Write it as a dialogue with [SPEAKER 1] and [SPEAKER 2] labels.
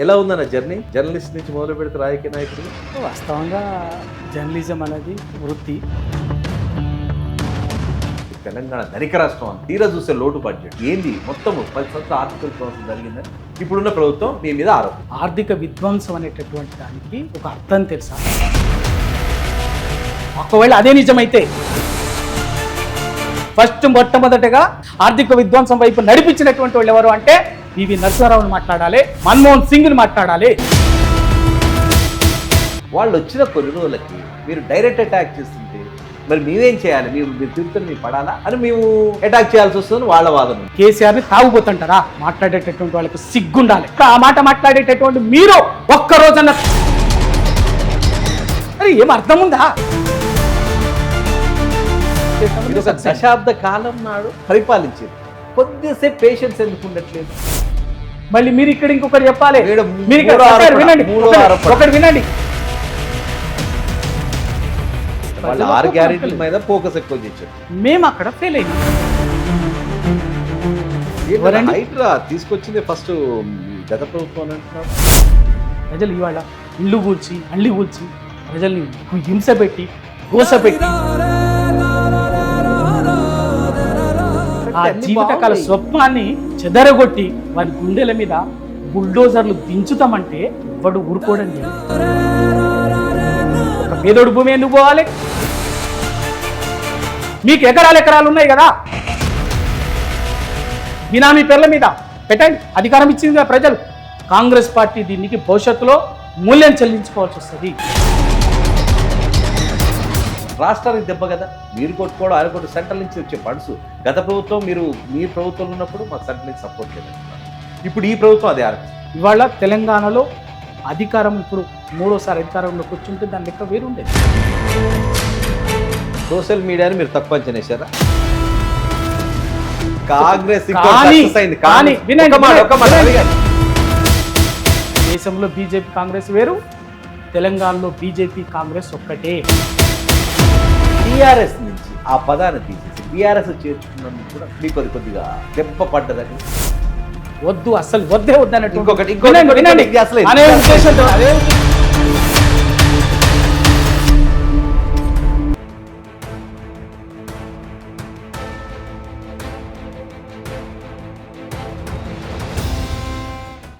[SPEAKER 1] ఎలా ఉందన్న journey? Journalist నుంచి మొదలు పెడితే రాజకీయ నాయకుడు.
[SPEAKER 2] వాస్తవంగా జర్నలిజం అనేది వృత్తి.
[SPEAKER 1] తెలంగాణ ధనిక రాష్ట్రం అని తీరా చూసే లోటు బడ్జెట్ ఏంది? మొత్తం 10 సంవత్సరాల ఆర్థిక విధ్వంసం జరిగిందని ఇప్పుడున్న ప్రభుత్వం మీ మీద ఆరోపణ.
[SPEAKER 2] ఆర్థిక విధ్వంసం అనేటటువంటి దానికి ఒక అర్థం తెలుసా? ఒకవేళ అదే నిజమైతే మొట్టమొదటిగా ఆర్థిక విధ్వంసం వైపు నడిపించినటువంటి వాళ్ళు ఎవరు అంటే పివి నరసింహారావుని మాట్లాడాలి, మన్మోహన్ సింగ్ని మాట్లాడాలి.
[SPEAKER 1] వాళ్ళు వచ్చిన కొన్ని రోజులకి మీరు డైరెక్ట్ అటాక్ చేస్తుంటే మరి మేమేం చేయాలి? మీరు తిరుగుతున్న మేము పడాలా అని మేము అటాక్ చేయాల్సి వస్తుంది వాళ్ళ వాదన.
[SPEAKER 2] కేసీఆర్ని తాగుపోతుంటారా? మాట్లాడేటటువంటి వాళ్ళకి సిగ్గుండాలి. ఆ మాట మాట్లాడేటటువంటి మీరు ఒక్కరోజన్న అరే ఏం అర్థం ఉందా?
[SPEAKER 1] ఒక దశాబ్ద కాలం నాడు పరిపాలించేది, కొద్దిసేపు పేషెన్స్ ఎందుకు ఉండట్లేదు?
[SPEAKER 2] మళ్ళీ మీరు ఇక్కడ ఇంకొకటి చెప్పాలి.
[SPEAKER 1] మీరు
[SPEAKER 2] వినండి, ఒకటి వినండి.
[SPEAKER 1] వాళ్ళ 6 గ్యారెంటీల మీద ఫోకస్ ఎక్కువ చేశారు.
[SPEAKER 2] మేము అక్కడ ఫెయిల్ అయ్యాం.
[SPEAKER 1] హైడ్రా తీసుకొచ్చింది ఫస్ట్ గత ప్రభుత్వం అంటున్నారు.
[SPEAKER 2] ప్రజలు ఇవాళ ఇల్లు కూల్చి అల్లి కూల్చి ప్రజల్ని హింస పెట్టి గోస పెట్టి ఆ జీవితకాల స్వప్నాన్ని చెదరగొట్టి వారి గుండెల మీద బుల్డోజర్లు దించుతామంటే వాడు ఊరుకోవడం లేదు. ఒక పేదోడు భూమి ఎందుకు పోవాలి? మీకు ఎకరాలు ఉన్నాయి కదా, బినామీ పేర్ల మీద పెట్టండి. అధికారం ఇచ్చింది కదా ప్రజలు. కాంగ్రెస్ పార్టీ దీనికి భవిష్యత్తులో మూల్యం చెల్లించుకోవాల్సి వస్తుంది.
[SPEAKER 1] రాష్ట్రానికి దెబ్బ కదా, మీరు కొట్టుకోవడం ఆయన కొట్టు. సెంట్రల్ నుంచి వచ్చే ఫండ్స్ గత ప్రభుత్వం మీ ప్రభుత్వంలో ఉన్నప్పుడు మాకు సెంట్రల్ నుంచి సపోర్ట్ లేదు. ఇప్పుడు ఈ ప్రభుత్వం అదే ఆరోపిస్తుంది.
[SPEAKER 2] ఇవాళ తెలంగాణలో అధికారం ఇప్పుడు 3వ అధికారంలోకి వచ్చుంటే దాని లెక్క వేరుండేది.
[SPEAKER 1] సోషల్ మీడియాని మీరు తక్కువ అంచనేశారా? కాంగ్రెస్
[SPEAKER 2] దేశంలో బీజేపీ కాంగ్రెస్ వేరు, తెలంగాణలో బీజేపీ కాంగ్రెస్ ఒక్కటే.
[SPEAKER 1] టీఆర్ఎస్ నుంచి ఆ పదాన్ని తీసేసి టీఆర్ఎస్ చేర్చుకున్నందుకు కూడా మీకు కొద్దిగా దెబ్బ పడ్డదని.
[SPEAKER 2] వద్దు, అసలు వద్దే వద్దన్నట్టు
[SPEAKER 1] ఇంకొకటి
[SPEAKER 2] అనే ఉద్దేశంతో